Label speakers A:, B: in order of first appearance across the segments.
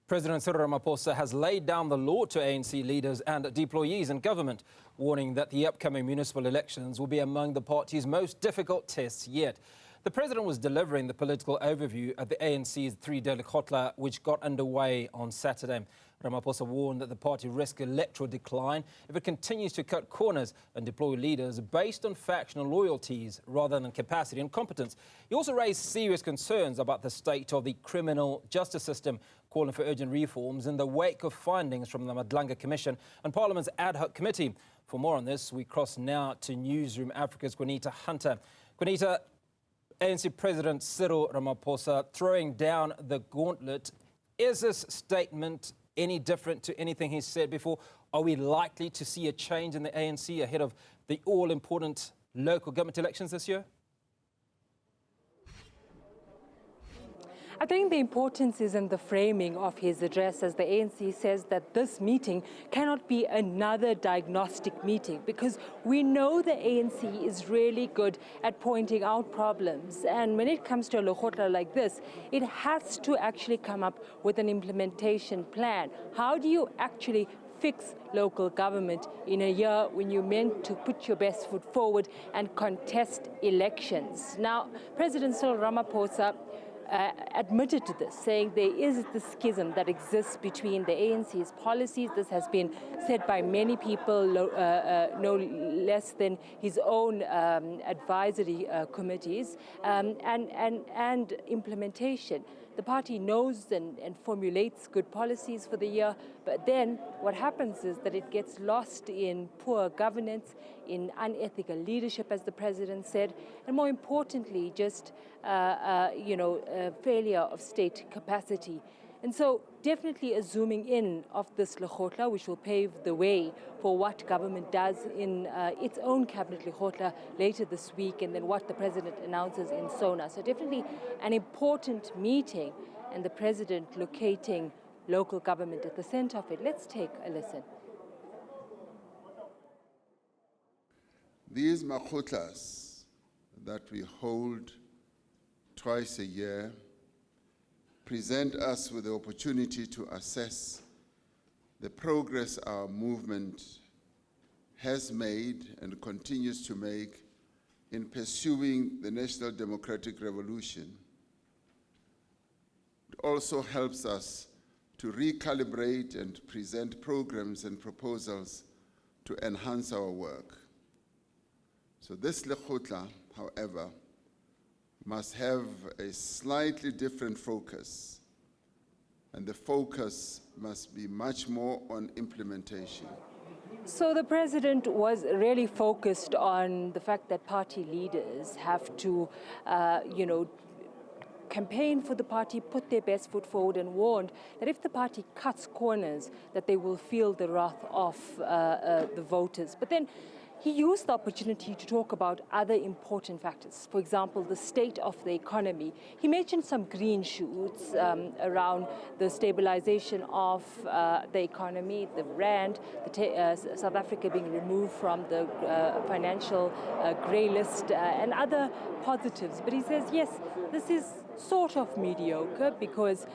A: President Cyril Ramaphosa has laid down the law to ANC leaders and deployees in government, warning that the upcoming municipal elections will be among the party's most difficult tests yet. The president was delivering the political overview at the ANC's three-day lekgotla, which got underway on Saturday. Ramaphosa warned that the party risks electoral decline if it continues to cut corners and deploy leaders based on factional loyalties rather than capacity and competence. He also raised serious concerns about the state of the criminal justice system, calling for urgent reforms in the wake of findings from the Madlanga Commission and Parliament's ad hoc committee. For more on this, we cross now to Newzroom Africa's Qaanitah Hunter. Qaanitah, ANC President Cyril Ramaphosa throwing down the gauntlet. Is this statement any different to anything he said before? Are we likely to see a change in the ANC ahead of the all-important local government elections this year?
B: I think the importance is in the framing of his address, as the ANC says that this meeting cannot be another diagnostic meeting, because we know the ANC is really good at pointing out problems. And when it comes to a lekgotla like this, it has to actually come up with an implementation plan. How do you actually fix local government in a year when you're meant to put your best foot forward and contest elections? Now, President Cyril Ramaphosa admitted to this, saying there is the schism that exists between the ANC's policies. This has been said by many people, no less than his own advisory committees, and implementation. The party knows and formulates good policies for the year, but then what happens is that it gets lost in poor governance, in unethical leadership, as the president said, and more importantly, just failure of state capacity. And so definitely a zooming in of this lekgotla, which will pave the way for what government does in its own cabinet lekgotla later this week, and then what the president announces in SONA. So definitely an important meeting, and the president locating local government at the center of it. Let's take a listen.
C: These lekgotlas that we hold twice a year present us with the opportunity to assess the progress our movement has made and continues to make in pursuing the national democratic revolution. It also helps us to recalibrate and present programs and proposals to enhance our work. So this lekgotla, however, must have a slightly different focus, and the focus must be much more on implementation.
B: So the president was really focused on the fact that party leaders have to, campaign for the party, put their best foot forward, and warned that if the party cuts corners, that they will feel the wrath of the voters. But then he used the opportunity to talk about other important factors. For example, the state of the economy. He mentioned some green shoots around the stabilization of the economy, the rand, South Africa being removed from the financial grey list, and other positives. But he says, yes, this is sort of mediocre, because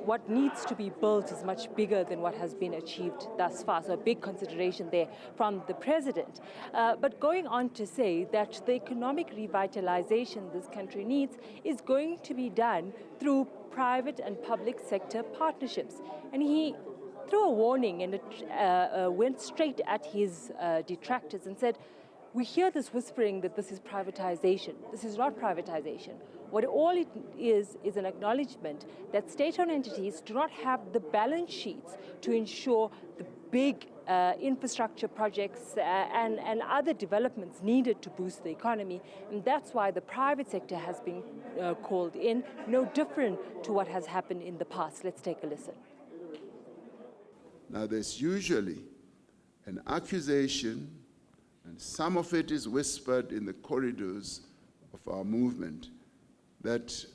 B: what needs to be built is much bigger than what has been achieved thus far. So a big consideration there from the president. But going on to say that the economic revitalization this country needs is going to be done through private and public sector partnerships. And he threw a warning and went straight at his detractors and said, we hear this whispering that this is privatization. This is not privatization. What all it is an acknowledgement that state-owned entities do not have the balance sheets to ensure the big infrastructure projects and other developments needed to boost the economy. And that's why the private sector has been called in, no different to what has happened in the past. Let's take a listen.
C: Now, there's usually an accusation, and some of it is whispered in the corridors of our movement, that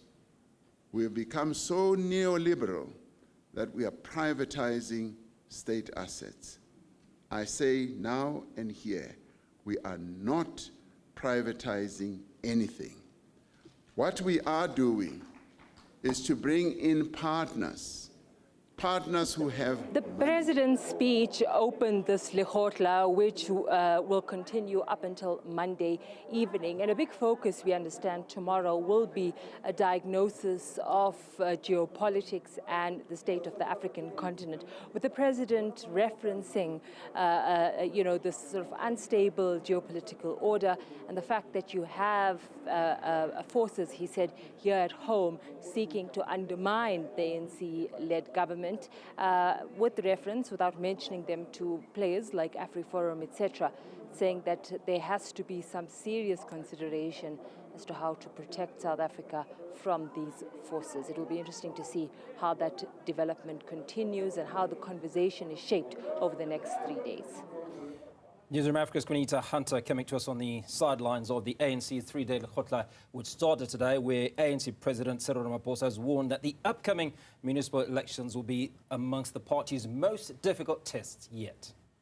C: we have become so neoliberal that we are privatizing state assets. I say now and here, we are not privatizing anything. What we are doing is to bring in partners partners who have
B: The president's speech opened this lekgotla, which will continue up until Monday evening. And a big focus, we understand, tomorrow will be a diagnosis of geopolitics and the state of the African continent, with the president referencing, this sort of unstable geopolitical order and the fact that you have forces, he said, here at home seeking to undermine the ANC-led government, with reference, without mentioning them, to players like AfriForum, etc., saying that there has to be some serious consideration as to how to protect South Africa from these forces. It will be interesting to see how that development continues and how the conversation is shaped over the next 3 days.
A: Newzroom Africa's Qaanitah coming to us on the sidelines of the ANC's three-day lekgotla, which started today, where ANC President Cyril Ramaphosa has warned that the upcoming municipal elections will be amongst the party's most difficult tests yet.